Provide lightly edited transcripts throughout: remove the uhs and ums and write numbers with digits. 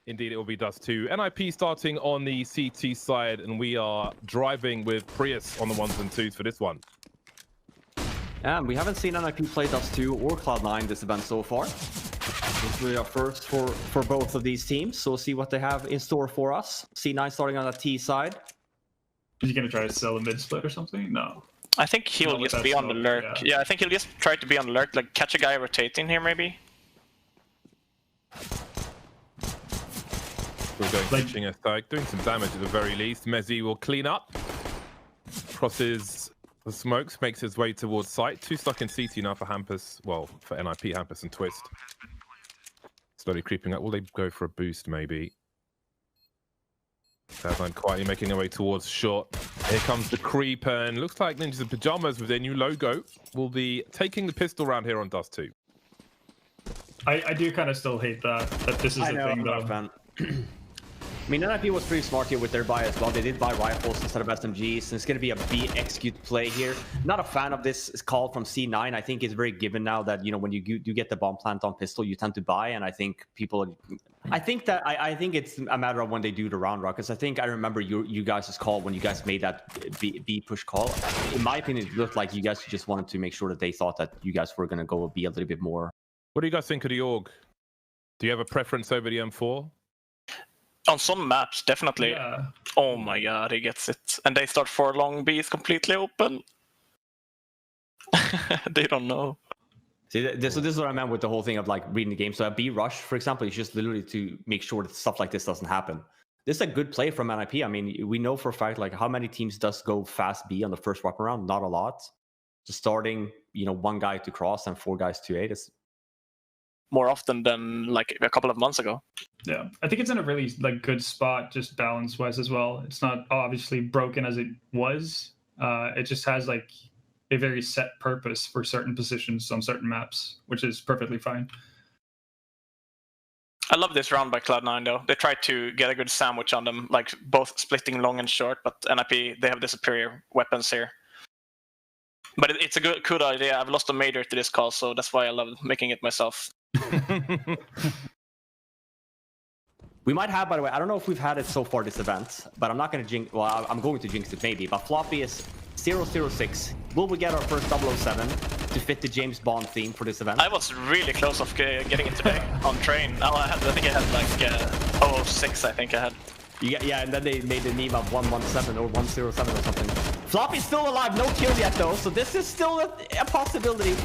Indeed, it will be Dust 2. NIP starting on the CT side, and we are driving with Prius on the 1s and 2s for this one. And we haven't seen NIP play Dust 2 or Cloud9 this event so far. This will be our first for both of these teams, so we'll see what they have in store for us. C9 starting on the T side. Is he going to try to sell a mid split or something? No. I think he'll just be on the lurk. Yeah, I think he'll just try to be on the lurk, like catch a guy rotating here maybe. We're going pitching a strike, doing some damage at the very least. Mezzi will clean up, crosses the smokes, makes his way towards site. 2 stuck in CT now for Hampus, well, for NIP, Hampus and Twist. Slowly creeping up. Will they go for a boost maybe? Cloud9 quietly making their way towards short. Here comes the creep, and looks like Ninjas in Pajamas with their new logo will be taking the pistol round here on Dust 2. I do kind of still hate that this is a thing though. I mean, NIP was pretty smart here with their buy as well. They did buy rifles instead of SMGs, and it's going to be a B execute play here. Not a fan of this call from C9. I think it's very given now that, you know, when you do get the bomb plant on pistol, you tend to buy, and I think people... I think it's a matter of when they do the round rock, because I think I remember you guys' call when you guys made that B push call. In my opinion, it looked like you guys just wanted to make sure that they thought that you guys were going to go B a little bit more. What do you guys think of the AUG? Do you have a preference over the M4? On some maps, definitely. Yeah. Oh my god, he gets it. And they start 4 long Bs completely open. They don't know. See, so this is what I meant with the whole thing of like reading the game. So a B rush, for example, is just literally to make sure that stuff like this doesn't happen. This is a good play from NIP. I mean, we know for a fact like how many teams does go fast B on the first weapon round? Not a lot. Just starting, you know, 1 guy to cross and 4 guys to 8 is more often than like a couple of months ago. Yeah, I think it's in a really like good spot, just balance wise as well. It's not obviously broken as it was. It just has like a very set purpose for certain positions on certain maps, which is perfectly fine. I love this round by Cloud9 though. They tried to get a good sandwich on them, like both splitting long and short, but NIP, they have the superior weapons here. But it's a good idea. I've lost a major to this call, so that's why I love making it myself. We might have, by the way, I don't know if we've had it so far this event, but I'm not going to jinx, well, I'm going to jinx it maybe, but Floppy is 006. Will we get our first 007 to fit the James Bond theme for this event? I was really close of getting it today on train. I think I had like 006, I think I had. Yeah, and then they made the meme of 117 or 107 or something. Floppy's still alive, no kill yet though, so this is still a possibility.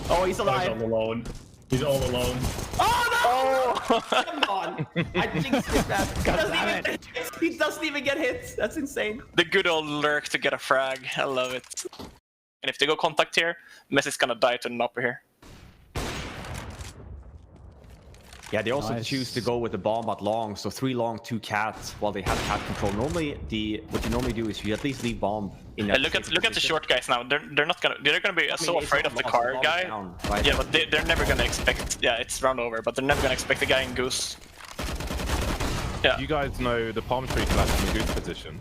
Oh, he's alive. He's all alone. He's all alone. Oh no! Oh. Come on! I jinxed it, man. He doesn't even get hit. That's insane. The good old lurk to get a frag. I love it. And if they go contact here, Messi's gonna die to an upper here. Yeah, they also choose to go with the bomb at long, so 3 long, 2 cats while they have cat control. Normally, what you normally do is you at least leave bomb in that. Look at the short guys now. They're gonna be so afraid of the car guy. Down, right? Yeah, but they're never gonna expect. Yeah, it's round over, but they're never gonna expect the guy in goose. Yeah. You guys know the palm tree clash in the goose position.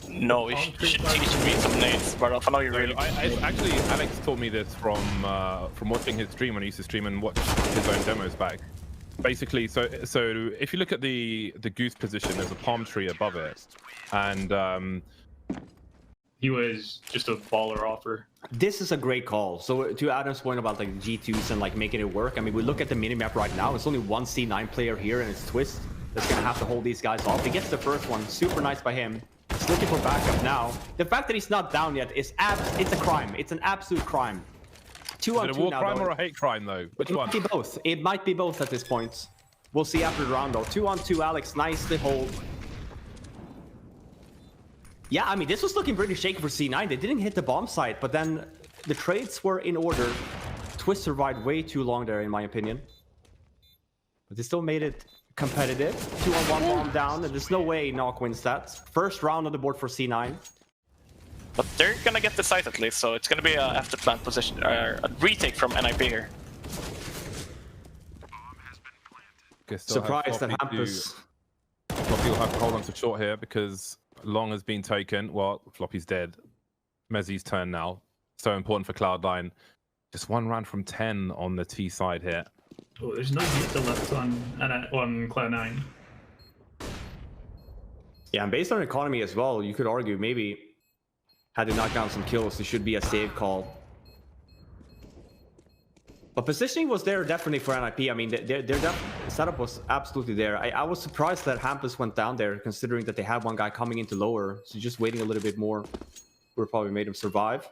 No, you should teach me some nades, but I know you really. Actually, Alex taught me this from watching his stream when he used to stream and watch his own demos back. Basically, so if you look at the goose position, there's a palm tree above it, and he was just a baller offer. This is a great call. So to Adam's point about like G2s and like making it work, I mean, we look at the minimap right now. It's only 1 C9 player here, and it's Twist that's gonna have to hold these guys off. He gets the first one, super nice by him. He's looking for backup now. The fact that he's not down yet is it's a crime. It's an absolute crime. 2 on 2 now. Is it a war crime or a hate crime though? Which one? It might be both. It might be both at this point. We'll see after the round though. 2 on 2, Alex nicely hold. Yeah, I mean, this was looking pretty shaky for C9. They didn't hit the bomb site, but then the trades were in order. Twist survived way too long there, in my opinion. But they still made it competitive. 2 on 1 bomb down, and there's no way Knock wins that. First round on the board for C9. But they're gonna get the site at least, so it's gonna be a after plant position, a retake from NIP here. Surprised that Hampus. Floppy will have to hold on to short here because long has been taken. Well, Floppy's dead. Mezzi's turn now. So important for Cloud9. Just 1 round from 10 on the T side here. Oh, there's no Yuta left on Cloud9. Yeah, and based on economy as well, you could argue maybe had they knocked down some kills, there should be a save call. But positioning was there definitely for NIP. I mean, their setup was absolutely there. I was surprised that Hampus went down there, considering that they had one guy coming into lower. So just waiting a little bit more would probably made him survive.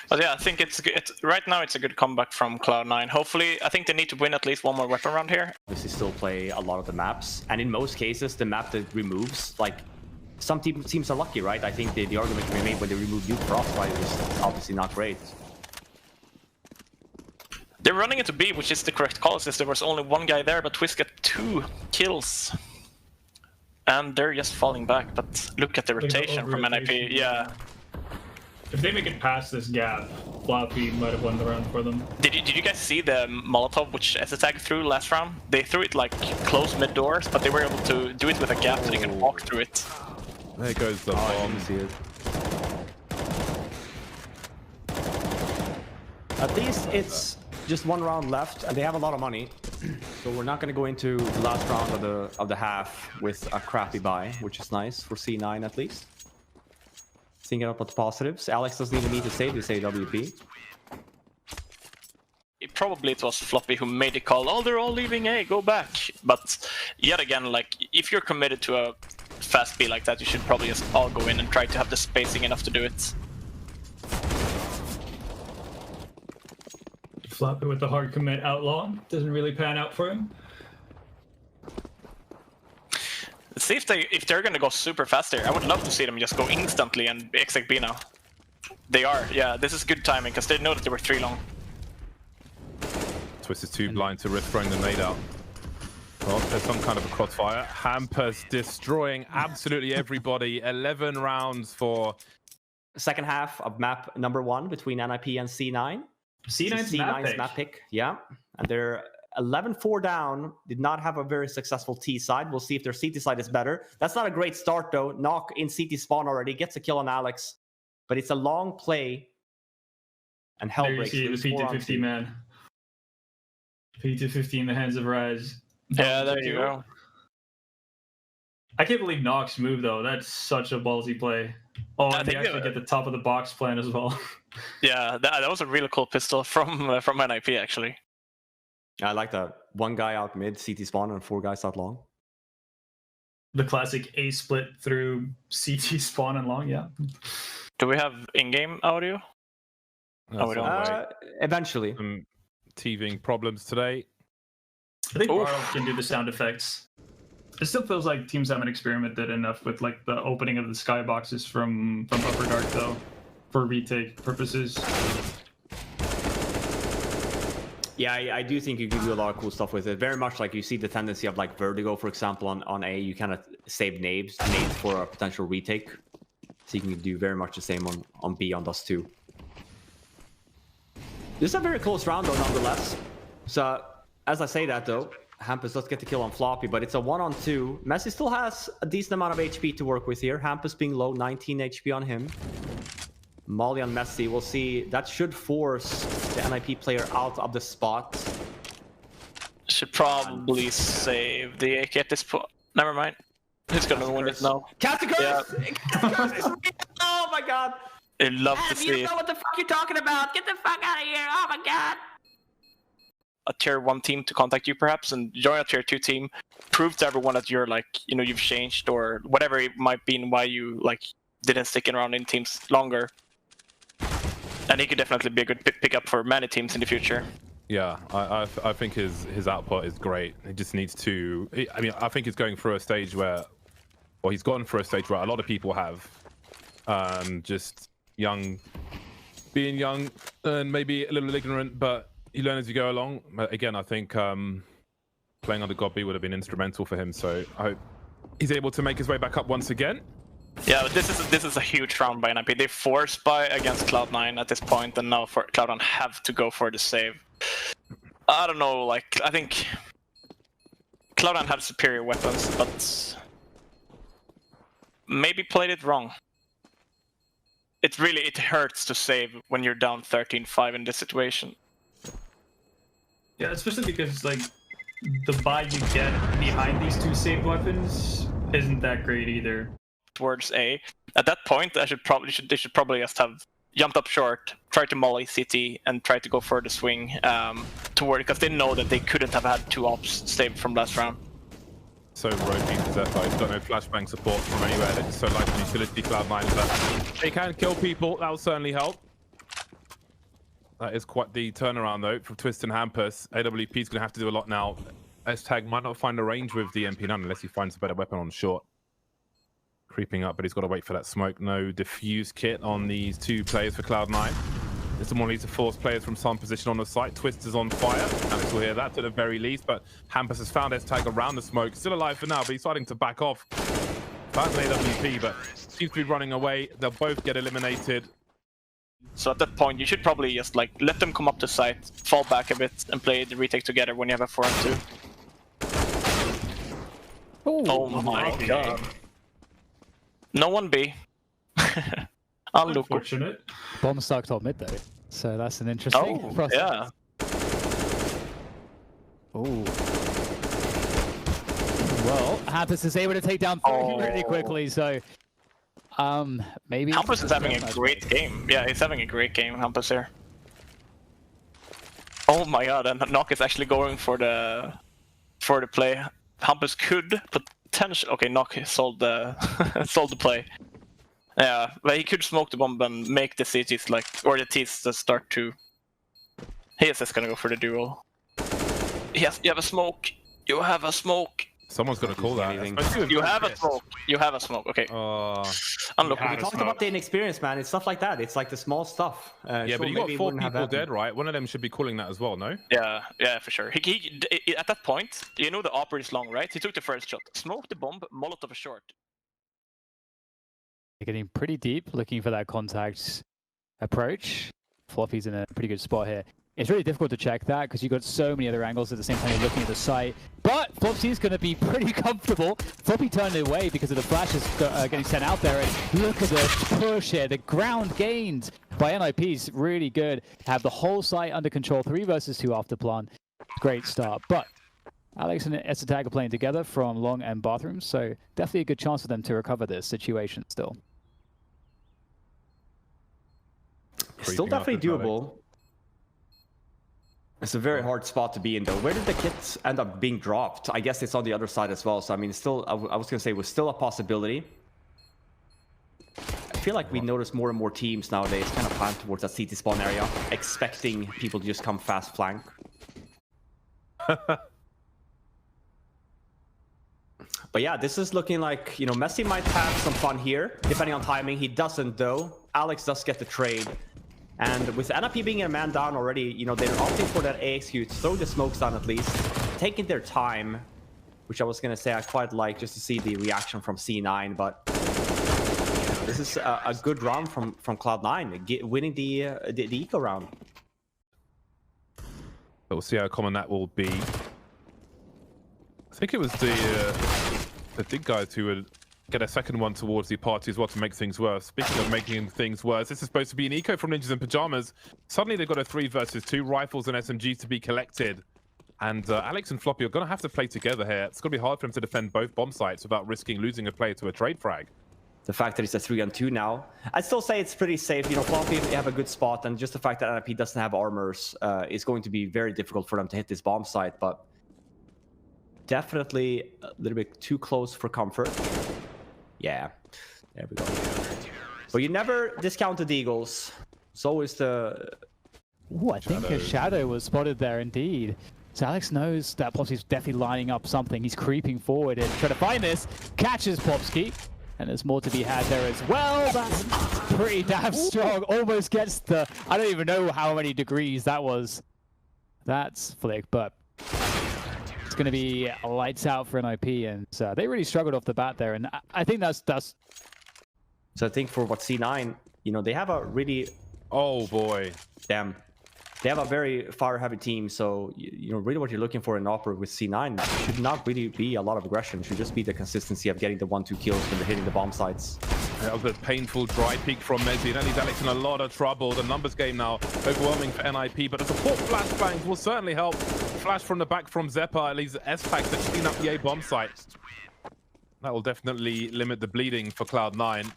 But yeah, I think it's right now it's a good comeback from Cloud9. Hopefully, I think they need to win at least one more weapon round here. Obviously still play a lot of the maps. And in most cases, the map that removes, like, some teams are lucky, right? I think the argument can be made when they remove Duke Frostbite was obviously not great. They're running into B, which is the correct call, since there was only one guy there, but Twist got 2 kills. And they're just falling back, but look at the rotation from NIP, yeah. If they make it past this gap, Floppy might have won the round for them. Did you guys see the Molotov which SSTag threw last round? They threw it like close mid doors, but they were able to do it with a gap so they could walk through it. There goes the I bomb. didn't see it. At least it's just one round left, and they have a lot of money. So we're not going to go into the last round of the half with a crappy buy, which is nice for C9 at least. Thinking about the positives. Alex doesn't even need to save this AWP. Probably it was Floppy who made the call, oh, they're all leaving A, go back. But yet again, like, if you're committed to a fast B like that, you should probably just all go in and try to have the spacing enough to do it. Floppy with the hard commit outlaw. Doesn't really pan out for him. Let's see if they're gonna go super fast there. I would love to see them just go instantly and exec B now. They are, yeah, this is good timing, because they know that they were 3 long. Twist is too blind to risk throwing the nade out. Well, there's some kind of a crossfire. Hampus destroying absolutely everybody. 11 rounds for... Second half of map number 1 between NIP and C9. C9's map pick, yeah. And they're 11-4 down, did not have a very successful T side. We'll see if their CT side is better. That's not a great start though. Knock in CT spawn already, gets a kill on Alex. But it's a long play. And hell breaks. There you see the P250 man. P250 in the hands of Rise. Yeah, there you go. I can't believe Nox moved though. That's such a ballsy play. Oh, and they actually get the top of the box plan as well. Yeah, that was a really cool pistol from NIP actually. I like that. One guy out mid, CT spawn, and 4 guys out long. The classic A split through CT spawn and long, yeah. Do we have in-game audio? Oh, we don't. Eventually. Some teething problems today. I think Barl can do the sound effects. It still feels like teams haven't experimented enough with like the opening of the skyboxes from Upper Dark though, for retake purposes. Yeah, I do think you can do a lot of cool stuff with it. Very much like you see the tendency of like Vertigo, for example, on A. You kind of save nades for a potential retake. So you can do very much the same on B on Dust 2. This is a very close round though, nonetheless. So as I say that though, Hampus does get the kill on Floppy, but it's a 1-on-2. Messi still has a decent amount of HP to work with here. Hampus being low, 19 HP on him. Molly on Messi, we'll see. That should force the NIP player out of the spot. Should probably save the AK at this point. Never mind. He's gonna win it now. Captain Curtis! Yeah. Oh my god! I'd love to see you know what the fuck you're talking about! Get the fuck out of here! Oh my god! A tier 1 team to contact you perhaps and join a tier 2 team. Prove to everyone that you're like, you know, you've changed or whatever it might be and why you like didn't stick around in teams longer. And he could definitely be a good pickup for many teams in the future. Yeah, I think his output is great. He just needs to... I mean, I think he's going through a stage where... Well, he's gone through a stage where a lot of people have. Just young... Being young and maybe a little ignorant, but you learn as you go along. Again, I think playing under God B would have been instrumental for him, so I hope he's able to make his way back up once again. Yeah, but this is a huge round by NIP. They forced by against Cloud9 at this point, and now for Cloud9 have to go for the save. I don't know, like I think Cloud9 have superior weapons, but maybe played it wrong. It hurts to save when you're down 13-5 in this situation. Yeah, especially because like the buy you get behind these two saved weapons isn't that great either. Towards A. At that point, they should probably just have jumped up short, tried to molly CT, and tried to go for the swing toward, because they know that they couldn't have had 2 ops saved from last round. So ropey to Zephyr. He's got no flashbang support from anywhere. They're just so like an utility Cloud9, but they can kill people. That will certainly help. That is quite the turnaround though from Twist and Hampus. AWP is going to have to do a lot now. S-Tag might not find a range with the MP9 unless he finds a better weapon on short. Creeping up, but he's got to wait for that smoke. No diffuse kit on these 2 players for Cloud9. This one needs to force players from some position on the site. Twist is on fire. Alex will hear that at the very least, but Hampus has found S-Tag around the smoke. Still alive for now, but he's starting to back off. Found an AWP, but seems to be running away. They'll both get eliminated. So at that point, you should probably just like let them come up to site, fall back a bit, and play the retake together when you have a 4-on-2. Oh my god. No one B. Unfortunate. Bomb stuck top mid though, so that's an interesting process. Yeah. Oh. Well, Hampus is able to take down 3 really quickly, so maybe Hampus is having a great game. Yeah, he's having a great game, Hampus here. Oh my god, and Knock is actually going for the play. Hampus could potentially... Okay, Knock sold the sold the play. Yeah, but he could smoke the bomb and make the CTs like, or the T's to start to... He is just gonna go for the duel. Yes, you have a smoke. You have a smoke. Someone's got to call that. You have a smoke. You have a smoke. Okay. Unlucky. We talked about the inexperience, man. It's stuff like that. It's like the small stuff. Yeah, sure, but you got 4 people dead, right? One of them should be calling that as well, no? Yeah, yeah, for sure. He at that point, you know the operator is long, right? He took the first shot, smoked the bomb, Molotov a short. Getting pretty deep, looking for that contact approach. Floppy's in a pretty good spot here. It's really difficult to check that because you've got so many other angles at the same time you're looking at the site. But Flopsy's going to be pretty comfortable. Floppy turned it away because of the flashes getting sent out there. And look at the push here. The ground gained by NIP is really good. Have the whole site under control. 3 versus 2 after plan. Great start. But Alex and S-Tag are playing together from long and bathroom. So definitely a good chance for them to recover this situation still. Still definitely doable. It's a very hard spot to be in, though. Where did the kits end up being dropped? I guess it's on the other side as well. So, I mean, still, I was going to say it was still a possibility. I feel like we notice more and more teams nowadays kind of plan towards that CT spawn area, expecting people to just come fast flank. But yeah, this is looking like, you know, Messi might have some fun here, depending on timing. He doesn't, though. Alex does get the trade. And with NIP being a man down already, you know, they're opting for that AXQ, throw the smokes down at least, taking their time, which I was going to say I quite like just to see the reaction from C9, but this is a good round from Cloud9, winning the eco round. We'll see how common that will be. I think it was the big guys who would get a second one towards the party as well to make things worse. Speaking of making things worse, this is supposed to be an eco from Ninjas in Pajamas. Suddenly they've got a 3 versus 2, rifles and SMGs to be collected. And Alex and Floppy are going to have to play together here. It's going to be hard for them to defend both bomb sites without risking losing a player to a trade frag. The fact that it's a 3-on-2 now, I'd still say it's pretty safe. You know, Floppy, they have a good spot, and just the fact that NIP doesn't have armors is going to be very difficult for them to hit this bomb site, but definitely a little bit too close for comfort. Yeah, there we go. But you never discount the Deagles. It's always the... Ooh, I think a shadow was spotted there indeed. So Alex knows that Popsky's definitely lining up something. He's creeping forward and trying to find this. Catches Popsky. And there's more to be had there as well. That's pretty damn strong. Almost gets the... I don't even know how many degrees that was. That's flick, but... It's going to be lights out for NIP, and they really struggled off the bat there, and I think that's... So I think for what C9, you know, they have a really... Oh boy. Damn. They have a very fire-heavy team, so, you know, really what you're looking for in Opera with C9 should not really be a lot of aggression. It should just be the consistency of getting the 1-2 kills when they're hitting the bomb sites. That was a painful dry peek from Mezzi. That leaves Alex in a lot of trouble. The numbers game now overwhelming for NIP, but the support flashbangs will certainly help. Flash from the back from Zeppa. It leaves S-Pack to clean up the A bomb site. That will definitely limit the bleeding for Cloud9.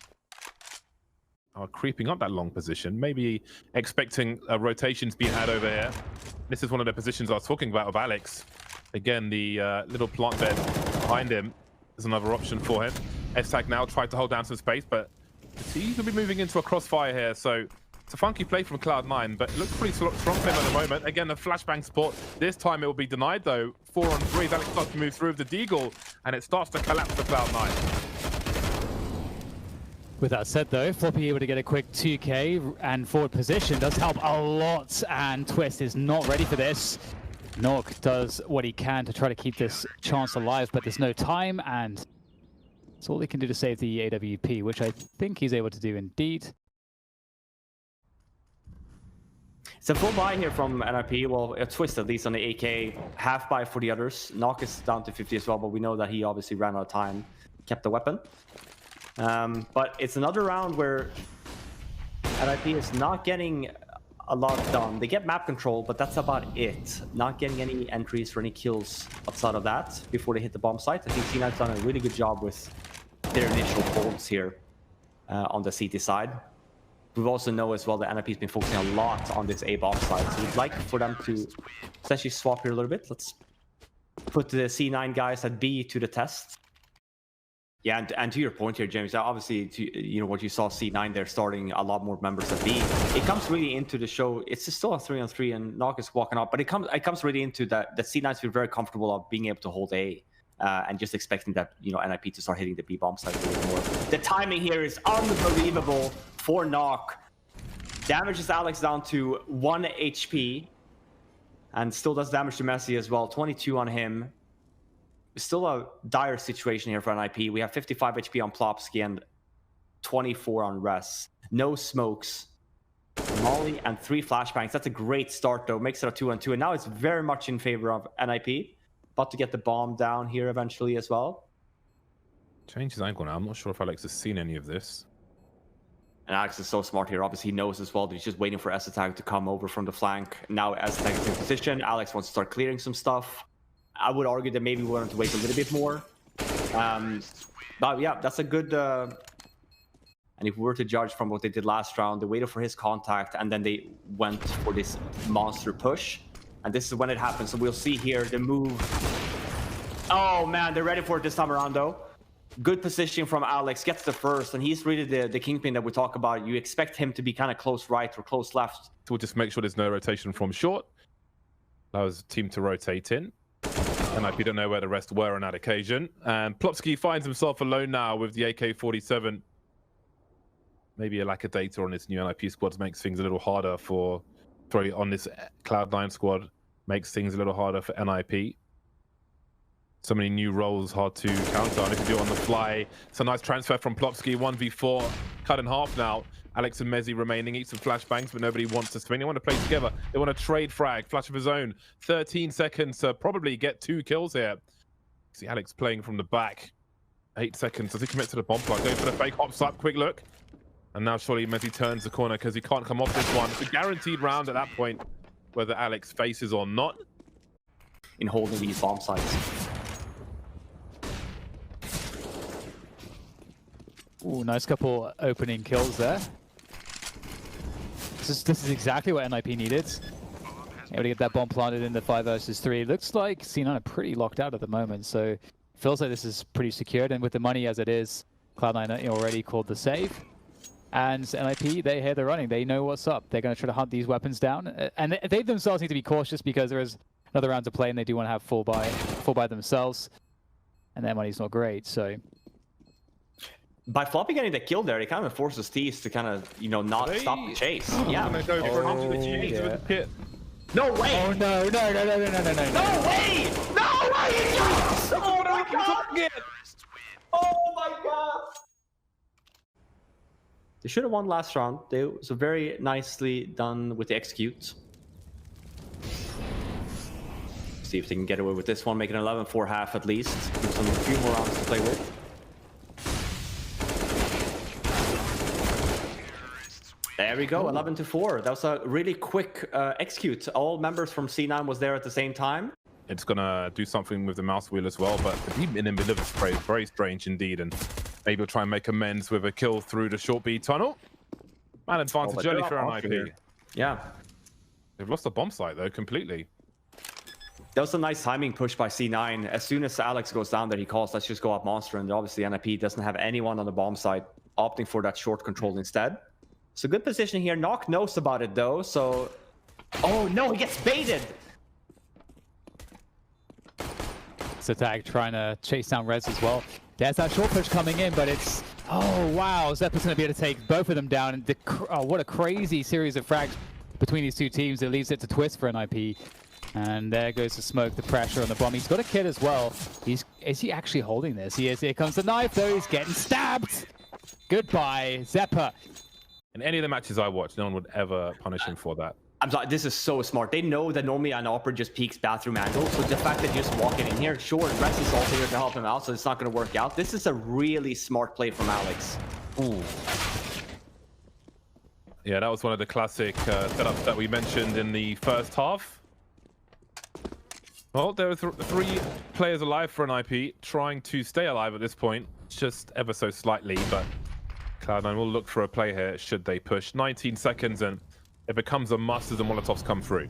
Creeping up that long position, maybe expecting rotations being had over here. This is one of the positions I was talking about of Alex. Again, the little plant bed behind him is another option for him. S-Tag now tried to hold down some space, but he's going to be moving into a crossfire here. So it's a funky play from Cloud9, but it looks pretty strong for him at the moment. Again, a flashbang support. This time it will be denied, though. 4-on-3. Alex starts to move through with the Deagle, and it starts to collapse for Cloud9. With that said, though, Floppy able to get a quick 2k and forward position does help a lot, and Twist is not ready for this. Nork does what he can to try to keep this chance alive, but there's no time, and it's all he can do to save the AWP, which I think he's able to do indeed. It's a full buy here from NIP. Well, a Twist at least on the AK. Half buy for the others. Knock is down to 50 as well, but we know that he obviously ran out of time. Kept the weapon. But it's another round where NIP is not getting a lot done. They get map control, but that's about it. Not getting any entries or any kills outside of that before they hit the bomb site. I think C9's done a really good job with their initial holds here on the CT side. We also know as well that NIP's been focusing a lot on this A bomb side, so we'd like for them to essentially swap here a little bit. Let's put the C9 guys at B to the test. Yeah, and to your point here, James, obviously, you know what you saw C9 there starting a lot more members at B. It comes really into the show. It's still a 3-on-3, and Knock is walking up, but it comes really into that C9's feel very comfortable of being able to hold A, and just expecting that NIP to start hitting the B bomb side a little more. The timing here is unbelievable for Knock. Damages Alex down to 1 HP, and still does damage to Messi as well. 22 on him. Still a dire situation here for NIP. We have 55 HP on Plopsky and 24 on Res. No smokes. Molly and 3 flashbangs. That's a great start, though. Makes it a 2-on-2. And now it's very much in favor of NIP. About to get the bomb down here eventually as well. Change his angle now. I'm not sure if Alex has seen any of this. And Alex is so smart here. Obviously, he knows as well that he's just waiting for S-Attack to come over from the flank. Now S-Attack is in position. Alex wants to start clearing some stuff. I would argue that maybe we wanted to wait a little bit more. But yeah, that's a good... And if we were to judge from what they did last round, they waited for his contact, and then they went for this monster push. And this is when it happens. So we'll see here the move. Oh, man, they're ready for it this time around, though. Good positioning from Alex. Gets the first, and he's really the kingpin that we talk about. You expect him to be kind of close right or close left. We'll just make sure there's no rotation from short. Allows the team to rotate in. NIP don't know where the rest were on that occasion. And Plopsky finds himself alone now with the AK-47. Maybe a lack of data on this new NIP squad makes things a little harder for... Sorry, on this Cloud9 squad makes things a little harder for NIP. So many new roles, hard to counter. And if you do it on the fly, it's a nice transfer from Plopsky. 1v4, cut in half now. Alex and Mezzi remaining, eat some flashbangs, but nobody wants to swing. They want to play together. They want to trade frag. Flash of his own. 13 seconds to probably get 2 kills here. See Alex playing from the back. 8 seconds. Does he commit to the bomb plug? Going for the fake. Hops up. Quick look. And now surely Mezzi turns the corner because he can't come off this one. It's a guaranteed round at that point, whether Alex faces or not. In holding these bomb sites. Ooh, nice couple opening kills there. This is exactly what NIP needed. Able to get that bomb planted in the 5 versus 3. Looks like C9 are pretty locked out at the moment, so feels like this is pretty secured. And with the money as it is, Cloud9 already called the save. And NIP, they hear the running. They know what's up. They're going to try to hunt these weapons down. And they themselves need to be cautious because there is another round to play and they do want to have full buy themselves. And their money's not great, so... By Floppy getting the kill there, it kind of forces Tease to kind of, not stop the chase. Yeah. Go for the chase with the pit. No way! Oh no! No way! No way! Yes! Oh my god! Oh my god! They should have won last round. It was very nicely done with the execute. See if they can get away with this one. Make it an 11-4 half at least. Give them a few more rounds to play with. There we go, 11-4. That was a really quick execute. All members from C9 was there at the same time. It's gonna do something with the mouse wheel as well, but to be in the middle of a spray is very strange indeed, and maybe we'll try and make amends with a kill through the short B tunnel. Man advantage early for an IP. Yeah. They've lost the bomb site though, completely. That was a nice timing push by C9. As soon as Alex goes down there, he calls, let's just go up Monster, and obviously NIP doesn't have anyone on the bomb site, opting for that short control instead. So good position here. Knock knows about it though, so... Oh no, he gets baited! Attack trying to chase down Rez as well. There's that short push coming in, but it's... Oh, wow. Zeppa's going to be able to take both of them down. And what a crazy series of frags between these two teams. It leaves it to Twist for NIP. And there goes the smoke, the pressure on the bomb. He's got a kid as well. Is he actually holding this? He is. Here comes the knife, though. He's getting stabbed. Goodbye, Zeppa. In any of the matches I watched, no one would ever punish him for that. I'm sorry, this is so smart. They know that normally an Opera just peeks bathroom angle, so the fact that you're just walking in here, sure, Rex is also here to help him out, so it's not going to work out. This is a really smart play from Alex. Ooh. Yeah, that was one of the classic setups that we mentioned in the first half. Well, there are three players alive for an IP, trying to stay alive at this point, just ever so slightly, but Cloud9 will look for a play here should they push. 19 seconds and it becomes a must as the Molotovs come through.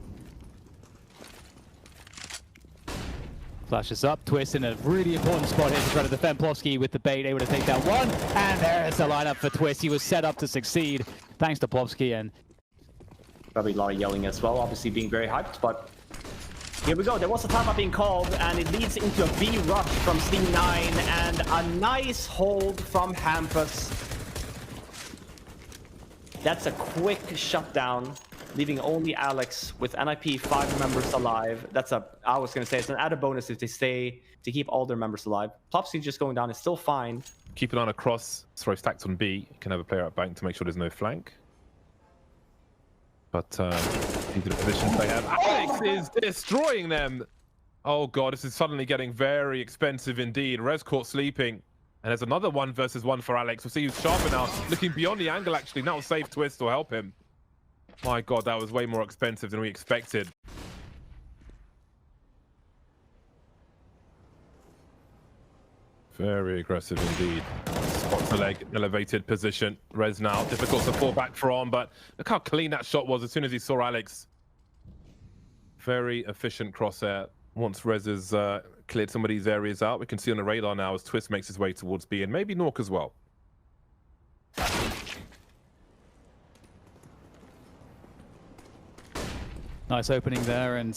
Flashes up, Twist in a really important spot here to try to defend Plofsky with the bait, able to take that one. And there's the lineup for Twist. He was set up to succeed, thanks to Plofsky. And probably a lot of yelling as well, obviously being very hyped, but here we go. There was a timeout being called, and it leads into a B rush from C9, and a nice hold from Hampus. That's a quick shutdown, leaving only Alex with NIP 5 members alive. I was going to say, it's an added bonus if they stay to keep all their members alive. Plopsy just going down is still fine. Keep an eye on across, throw stacked on B. You can have a player at bank to make sure there's no flank. But into the positions they have. Alex is destroying them. Oh god, this is suddenly getting very expensive indeed. Rez caught sleeping. And there's another 1v1 for Alex. We'll see who's sharper now. Looking beyond the angle, actually. Now save Twist or help him. My god, that was way more expensive than we expected. Very aggressive indeed. Spots the leg, elevated position. Rez now, difficult to fall back from, but look how clean that shot was as soon as he saw Alex. Very efficient crosshair. Once Rez has cleared some of these areas out, we can see on the radar now as Twist makes his way towards B, and maybe Nork as well. Nice opening there, and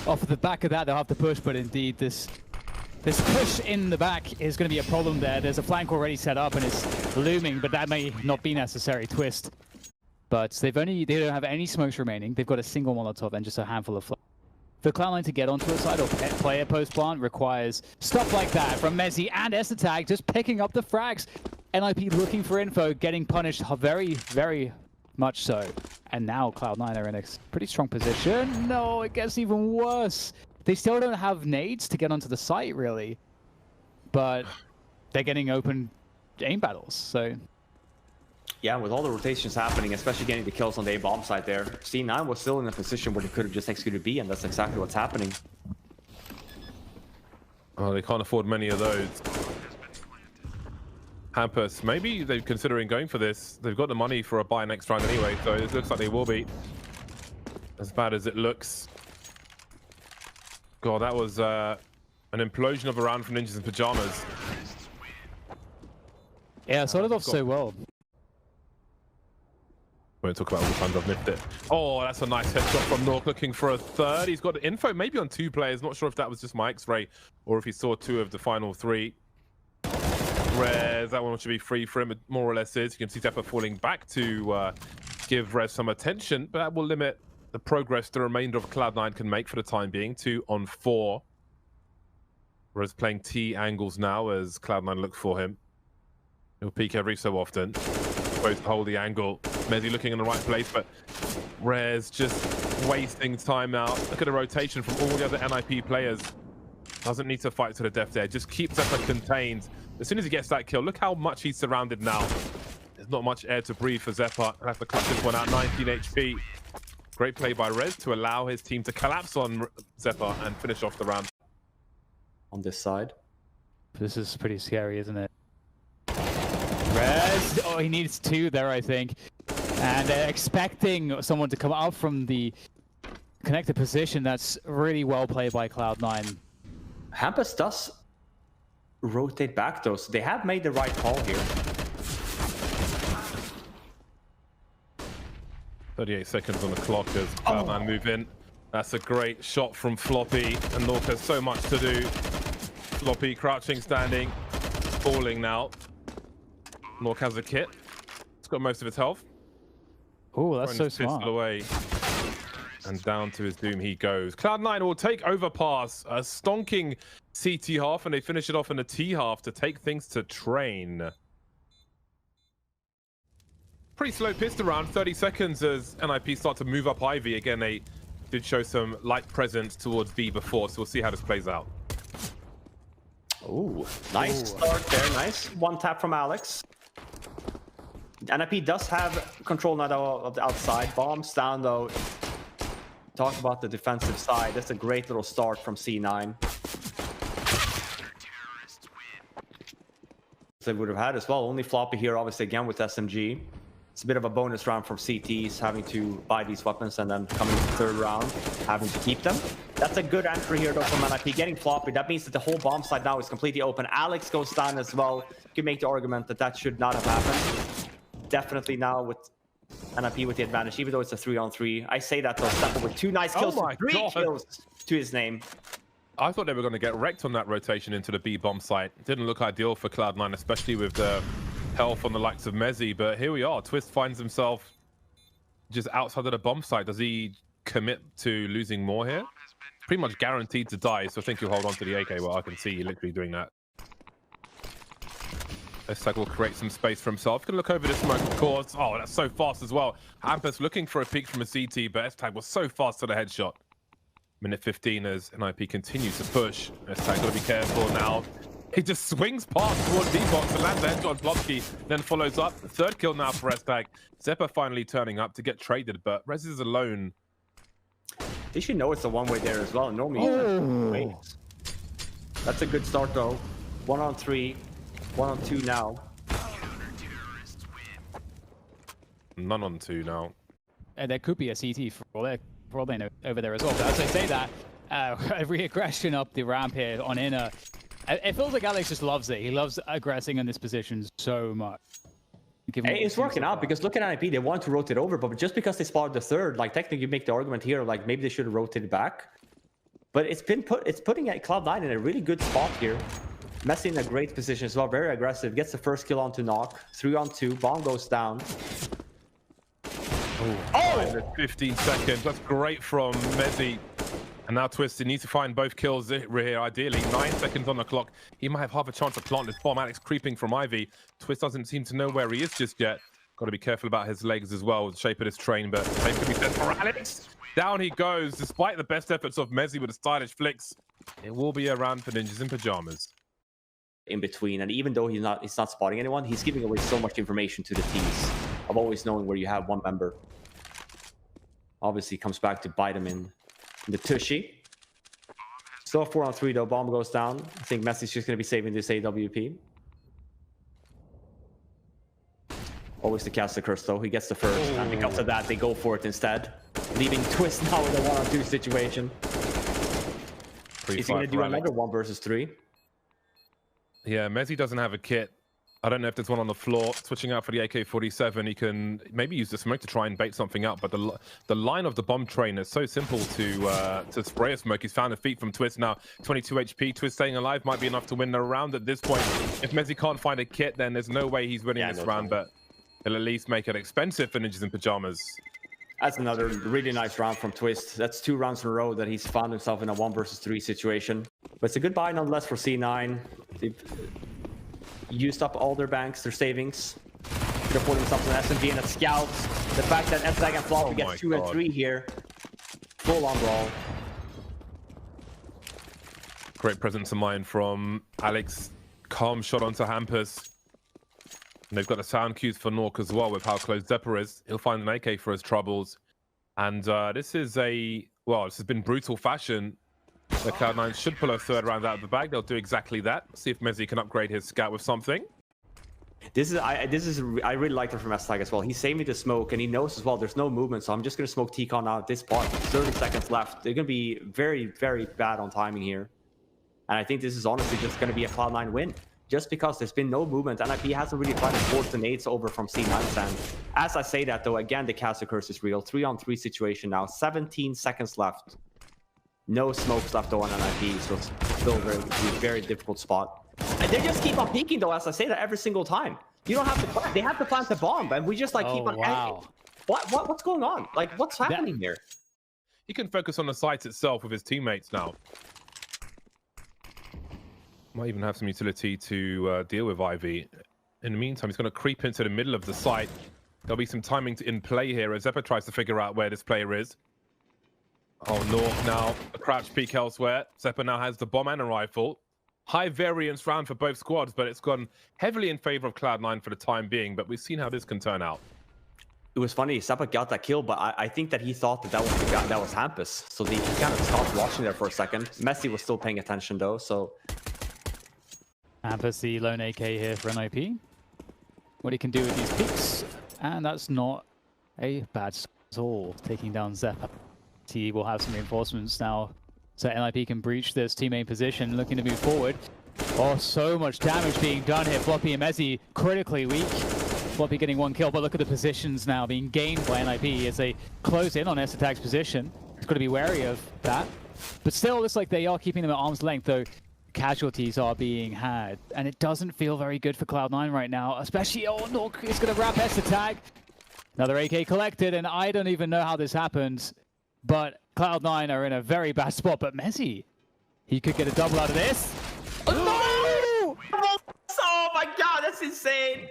off the back of that, they'll have to push, but indeed, this push in the back is going to be a problem there. There's a flank already set up, and it's looming, but that may not be necessary. Twist. But they don't have any smokes remaining. They've got a single Molotov and just a handful of flanks. For Cloud9 to get onto a side or play a post plant requires stuff like that from Mezzi and S-Attack just picking up the frags. NIP looking for info, getting punished very, very much so. And now Cloud9 are in a pretty strong position. No, it gets even worse. They still don't have nades to get onto the site, really. But they're getting open aim battles, so... Yeah, with all the rotations happening, especially getting the kills on the A-bomb side there, C9 was still in a position where they could have just executed B, and that's exactly what's happening. Oh, they can't afford many of those. Hampus, maybe they're considering going for this. They've got the money for a buy next round anyway, so it looks like they will be. As bad as it looks. God, that was an implosion of a round from Ninjas in Pajamas. Yeah, started off so well. Won't talk about all the times I've missed it. Oh, that's a nice headshot from Nork, looking for a third. He's got info maybe on 2 players. Not sure if that was just my X-ray or if he saw 2 of the final 3. Rez, that one should be free for him. It more or less is. You can see Zeppa falling back to give Rez some attention, but that will limit the progress the remainder of Cloud9 can make for the time being. 2 on 4. Rez playing T angles now as Cloud9 look for him. He'll peek every so often. Supposed to hold the angle. Mezzi looking in the right place, but Rez just wasting time out. Look at the rotation from all the other NIP players. Doesn't need to fight to the death there. Just keeps Zeppa contained. As soon as he gets that kill, look how much he's surrounded now. There's not much air to breathe for Zeppa. He'll have to cut this one out, 19 HP. Great play by Rez to allow his team to collapse on Zeppa and finish off the round. On this side. This is pretty scary, isn't it? Rez, oh, he needs 2 there, I think. And they're expecting someone to come out from the connected position. That's really well played by Cloud9. Hampus does rotate back though, so they have made the right call here. 38 seconds on the clock as Cloud9 move in. That's a great shot from Floppy, and Nork has so much to do. Floppy crouching, standing, falling now. Nork has a kit. It's got most of its health. Oh, that's so Throwing his pistol smart. away. And down to his doom he goes. Cloud9 will take overpass, a stonking CT half, and they finish it off in the T half to take things to train. Pretty slow pistol round, 30 seconds as NIP start to move up Ivy. Again, they did show some light presence towards B before, so we'll see how this plays out. Ooh, nice start there. Nice one tap from Alex. NIP does have control now of the outside. Bombs down though. Talk about the defensive side. That's a great little start from C9. They would have had as well. Only Floppy here, obviously, again with SMG. It's a bit of a bonus round from CTs, having to buy these weapons and then coming to the third round, having to keep them. That's a good entry here though from NIP. Getting Floppy, that means that the whole bomb side now is completely open. Alex goes down as well. You can make the argument that that should not have happened. Definitely now with NIP with the advantage, even though it's a 3-on-3. I say that though, Steppa with 2 nice kills, 3 kills to his name. I thought they were going to get wrecked on that rotation into the B bomb site. Didn't look ideal for Cloud9, especially with the health on the likes of Mezzi, but here we are. Twist finds himself just outside of the bomb site. Does he commit to losing more here? Pretty much guaranteed to die, so I think he'll hold on to the AK. Well, I can see literally doing that. Estag will create some space for himself. Gonna look over the smoke, of course. Oh, that's so fast as well. Hampus looking for a peek from a CT, but Estag was so fast to the headshot. Minute 15 as NIP continues to push. Estag gotta be careful now. He just swings past towards D-box and lands a headshot on Blobsky, then follows up. Third kill now for Estag. Zeppa finally turning up to get traded, but Rez is alone. They should know it's a one-way there as well. Normally, wait. That's a good start though. 1-on-3, 1-on-2 now. None on 2 now. And there could be a CT for all they know over there as well. But as I say that, every aggression up the ramp here on inner, it feels like Alex just loves it. He loves aggressing in this position so much. It's working out because look at NIP, they want to rotate over, but just because they spotted the third, like technically you make the argument here, like maybe they should have rotated back. But it's putting at Cloud9 in a really good spot here. Messi in a great position as well, very aggressive. Gets the first kill onto Knock. 3-on-2, bomb goes down. Oh! 15 seconds. That's great from Mezzi. And now Twist, he needs to find both kills here, ideally. 9 seconds on the clock. He might have half a chance to plant this bomb. Alex creeping from Ivy. Twist doesn't seem to know where he is just yet. Got to be careful about his legs as well, the shape of this train, but same could be said for Alex. Down he goes, despite the best efforts of Mezzi with the stylish flicks. It will be a round for Ninjas in Pajamas. In between, and even though he's not spotting anyone, he's giving away so much information to the teams of always knowing where you have one member. Obviously comes back to bite him in the tushy. Still 4-on-3 though, bomb goes down. I think Messi's just going to be saving this AWP. Always to cast the curse though, he gets the first, and because of that they go for it instead, leaving Twist now with a 1-on-2 situation. Is he going to do another 1 versus 3? Yeah, Mezzi doesn't have a kit. I don't know if there's one on the floor. Switching out for the AK-47, he can maybe use the smoke to try and bait something up. But the line of the bomb train is so simple to spray a smoke. He's found a feat from Twist now. 22 HP. Twist staying alive might be enough to win the round at this point. If Mezzi can't find a kit, then there's no way he's winning this round. But he'll at least make it expensive for Ninjas in Pajamas. That's another really nice round from Twist. That's 2 rounds in a row that he's found himself in a 1 versus 3 situation. But it's a good buy nonetheless for C9. They've used up all their banks, their savings. Could afford themselves an SMG and a scout. The fact that Estag and Floppy gets 2 and 3 here. Full on brawl. Great presence of mind from Alex. Calm shot onto Hampus. And they've got the sound cues for Nork as well with how close Zepper is. He'll find an AK for his troubles. And this is this has been brutal fashion. The Cloud9 should pull a third round out of the bag. They'll do exactly that. See if Mezzi can upgrade his scout with something. I really like it from S-Tag as well. He's saving me the smoke, and he knows as well there's no movement, so I'm just going to smoke T-Con out at this part. 30 seconds left. They're going to be very, very bad on timing here. And I think this is honestly just going to be a Cloud9 win. Just because there's been no movement, NIP hasn't really tried to force the nades over from C9 stand. As I say that, though, again, the caster curse is real. 3-on-3 situation now. 17 seconds left. No smokes left though on NIP, so it's still a very difficult spot. And they just keep on peeking, though, as I say that every single time. You don't have to plant. They have to plant the bomb, and we just like keep on. Wow. What's going on? Like, what's happening here? He can focus on the site itself with his teammates now. Might even have some utility to deal with Ivy. In the meantime, he's going to creep into the middle of the site. There'll be some timing in play here as Zepper tries to figure out where this player is. Oh, Nork now a crouch peek elsewhere. Zepper now has the bomb and a rifle. High variance round for both squads, but it's gone heavily in favor of Cloud9 for the time being. But we've seen how this can turn out. It was funny, Zepper got that kill, but I think that he thought that was the guy, that was Hampus. So he kind of stopped watching there for a second. Messi was still paying attention though, so... Hampus, the lone AK here for NIP. What he can do with these peaks, and that's not a bad start at all, taking down Zepper. He will have some reinforcements now, so NIP can breach this teammate position, looking to move forward. Oh, so much damage being done here. Floppy and Mezzi critically weak. Floppy getting one kill, but look at the positions now being gained by NIP as they close in on S-Attack's position. It's got to be wary of that. But still, it looks like they are keeping them at arm's length, though casualties are being had. And it doesn't feel very good for Cloud9 right now, especially, oh, Nork is going to wrap S-Attack. Another AK collected, and I don't even know how this happens, but Cloud9 are in a very bad spot. But Mezzi, he could get a double out of this. Oh, no! Oh my god, that's insane!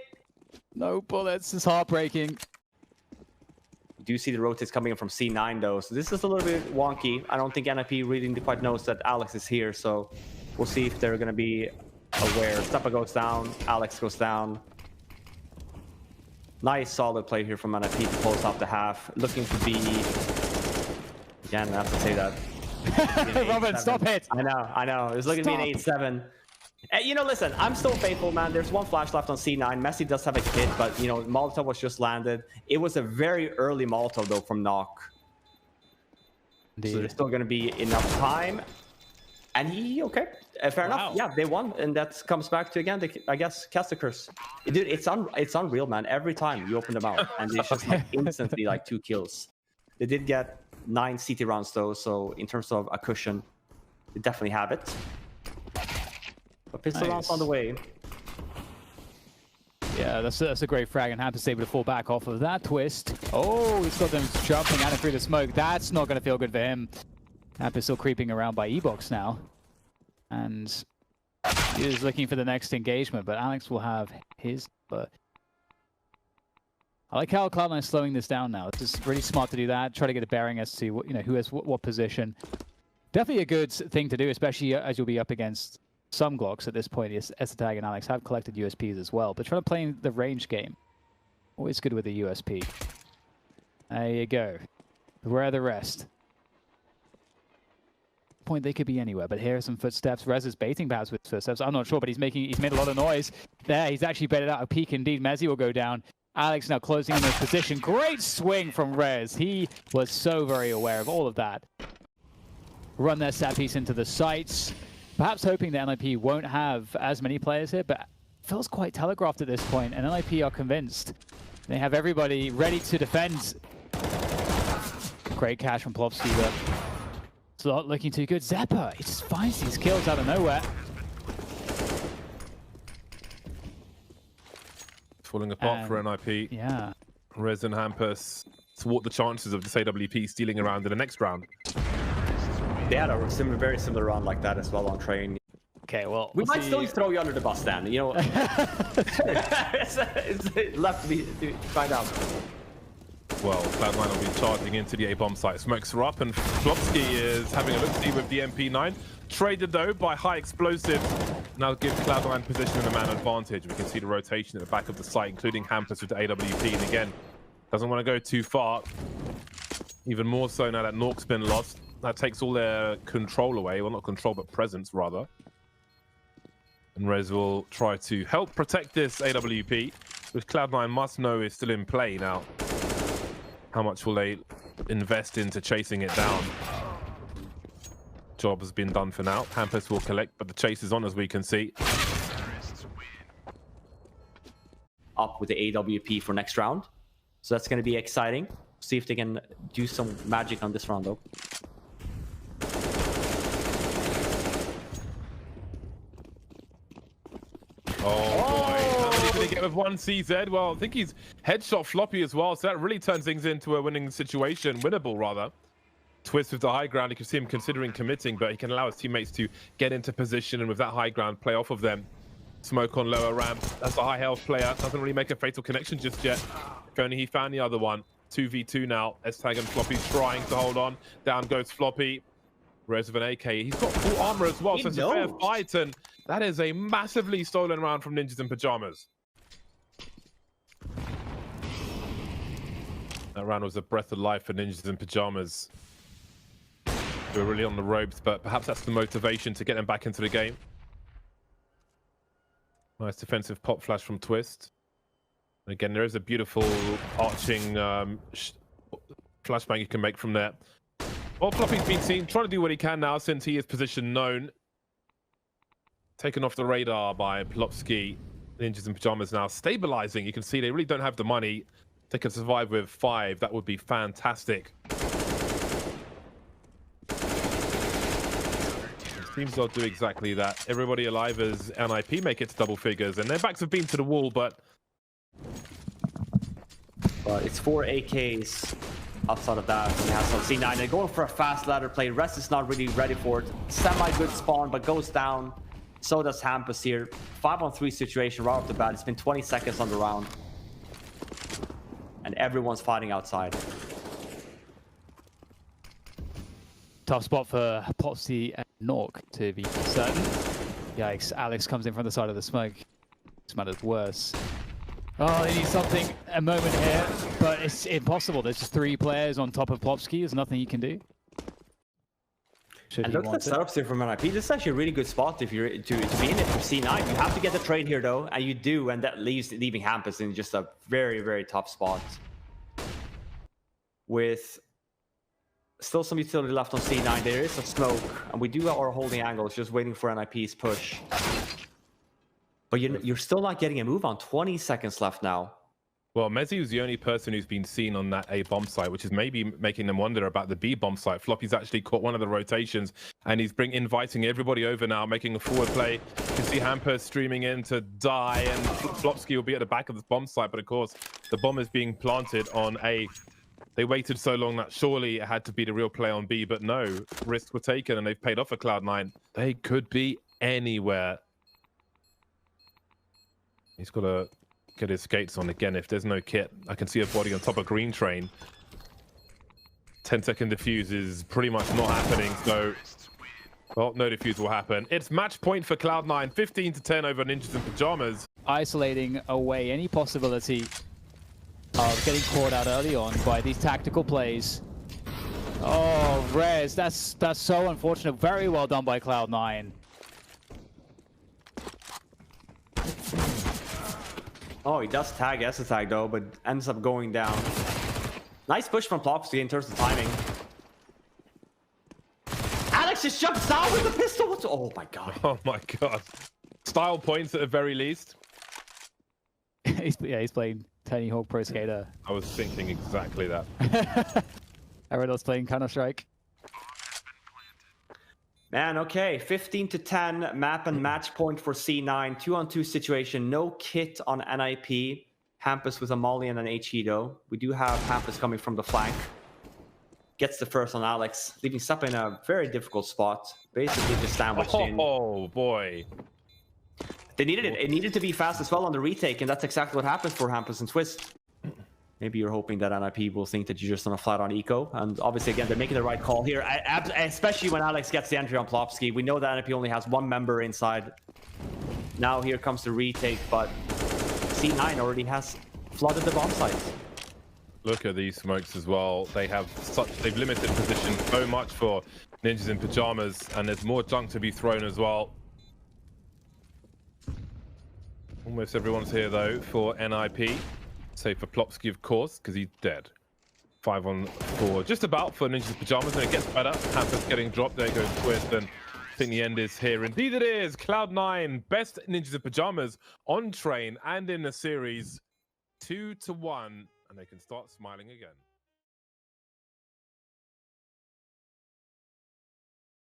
No bullets, it's heartbreaking. You do see the rotates coming in from C9 though, so this is a little bit wonky. I don't think NIP really quite knows that Alex is here, so we'll see if they're going to be aware. Steppa goes down, Alex goes down. Nice solid play here from NIP to close off the half. Looking to be... Again, I have to say that. Robin, stop it! I know. It's looking to be an 8-7. You know, listen, I'm still faithful, man. There's one flash left on C9. Messi does have a kit, but, you know, Molotov was just landed. It was a very early Molotov, though, from Knock. So there's still going to be enough time. And he, okay, fair enough. Yeah, they won. And that comes back to, again, I guess, Caster Curse. Dude, it's unreal, man. Every time you open them out, and it's just like instantly like 2 kills. They did get 9 CT rounds, though, so in terms of a cushion, they definitely have it. But pistol rounds on the way. Yeah, that's a great frag, and Hampus able to fall back off of that twist. Oh, he's got them jumping out and through the smoke. That's not going to feel good for him. Hampus still creeping around by E-Box now. And he is looking for the next engagement, but Alex will have his... But I like how Cloud9 is slowing this down now. It's just really smart to do that. Try to get a bearing as to who has what position. Definitely a good thing to do, especially as you'll be up against some Glocks at this point. S-Tag and Alex have collected USPs as well, but try to play the range game. Always good with the USP. There you go. Where are the rest? Point they could be anywhere, but here are some footsteps. Rez is baiting perhaps with footsteps. I'm not sure, but he's made a lot of noise. There, he's actually baited out a peek indeed. Mezzi will go down. Alex now closing in his position. Great swing from Rez. He was so very aware of all of that. Run their stat piece into the sights. Perhaps hoping that NIP won't have as many players here, but it feels quite telegraphed at this point, and NIP are convinced. They have everybody ready to defend. Great catch from Plovsky, but it's not looking too good. Zepper, he just finds these kills out of nowhere. Falling apart for NIP. Yeah. Rez and Hampus thwart the chances of this AWP stealing around in the next round. They had a very similar round like that as well on train. Okay, well, we might still throw you under the bus, Dan. You know, it's left to find out. well, Cloud9 will be charging into the A-bomb site. Smokes are up, and Flopsky is having a look-see with the MP9. Traded, though, by high explosives. Now give Cloud9 position in a man advantage. We can see the rotation at the back of the site, including Hampus with the AWP. And again, doesn't want to go too far. Even more so now that Nork's been lost. That takes all their control away. Well, not control, but presence, rather. And Rez will try to help protect this AWP, which Cloud9 must know is still in play now. How much will they invest into chasing it down? Job has been done for now. Hampus will collect, but the chase is on, as we can see. Up with the AWP for next round. So that's going to be exciting. See if they can do some magic on this round, though. Oh boy, how many did he get with one CZ? Well, I think he's headshot Floppy as well, so that really turns things into a winning situation, winnable rather. Twist with the high ground, you can see him considering committing, but he can allow his teammates to get into position and with that high ground play off of them. Smoke on lower ramp, that's a high health player, doesn't really make a fatal connection just yet. If only he found the other one. 2v2 now, S-Tag and Floppy trying to hold on. Down goes Floppy. Rez with an AK, he's got full armor as well, so it's a fair fight, and that is a massively stolen round from Ninjas in Pajamas. That round was a breath of life for Ninjas in Pajamas. They were really on the ropes, but perhaps that's the motivation to get them back into the game. Nice defensive pop flash from Twist. Again, there is a beautiful arching flashbang you can make from there. Well, Floppy's been seen trying to do what he can now since he is position known. Taken off the radar by Plopsky. Ninjas in Pajamas now stabilizing. You can see they really don't have the money. They can survive with 5. That would be fantastic. Teams will do exactly that. Everybody alive as NIP make it to double figures, and their backs have been to the wall, but it's 4 AKs outside of that. He has some C9. They're going for a fast ladder play. Rest is not really ready for it. Semi-good spawn, but goes down. So does Hampus here. 5-on-3 situation right off the bat. It's been 20 seconds on the round. And everyone's fighting outside. Tough spot for Popsy and Nork to be certain. Yikes, Alex comes in from the side of the smoke. This matter's worse. Oh, they need something, a moment here, but it's impossible. There's just 3 players on top of Plopsky. There's nothing you can do. And look at the setups here from NIP. This is actually a really good spot if you're to be in it for C9. You have to get the trade here though, and you do, and that leaves leaving Hampus in just a very, very tough spot. With still some utility left on C9, there is a smoke, and we do have our holding angles, just waiting for NIP's push. But you're still not getting a move on. 20 seconds left now. well, Mezzi was the only person who's been seen on that A bomb site, which is maybe making them wonder about the B bomb site. Floppy's actually caught one of the rotations, and he's inviting everybody over now, making a forward play. You can see Hampus streaming in to die, and Flopsky will be at the back of the bomb site, but of course, the bomb is being planted on A. They waited so long that surely it had to be the real play on B, but no, risks were taken, and they've paid off for Cloud9. They could be anywhere. He's got to get his skates on again. If there's no kit, I can see a body on top of green train. 10-second defuse is pretty much not happening, so well, no defuse will happen. It's match point for Cloud9, 15-10 over Ninjas in Pajamas. Isolating away any possibility of getting caught out early on by these tactical plays. Oh, Rez, that's so unfortunate. Very well done by Cloud9. Oh, he does tag S-Tag though, but ends up going down. Nice push from Plopsky in terms of timing. Alex just jumps down with the pistol. Oh my god. Oh my god. Style points at the very least. he's playing Tony Hawk Pro Skater. I was thinking exactly that. Everyone else playing Counter-Strike. Man, okay, 15-10 map and match point for C9. 2-on-2 situation, no kit on NIP. Hampus with a molly and an HE though. We do have Hampus coming from the flank. Gets the first on Alex, leaving Suppa in a very difficult spot. Basically just sandwiched in. Oh boy. They needed it. It needed to be fast as well on the retake, and that's exactly what happens for Hampus and Twist. Maybe you're hoping that NIP will think that you're just on a flat-on eco. And obviously, again, they're making the right call here, especially when Alex gets the entry on Plopsky. We know that NIP only has one member inside. Now here comes the retake, but C9 already has flooded the bomb sites. Look at these smokes as well. They've limited position so much for Ninjas in Pajamas, and there's more junk to be thrown as well. Almost everyone's here though for NIP. Save for Plopsky, of course, because he's dead. 5 on 4, just about for Ninjas in Pajamas, and it gets better. Hampus getting dropped. There goes Twist, and I think the end is here. Indeed it is. Cloud9, best Ninjas in Pajamas on train and in the series. 2-1, and they can start smiling again.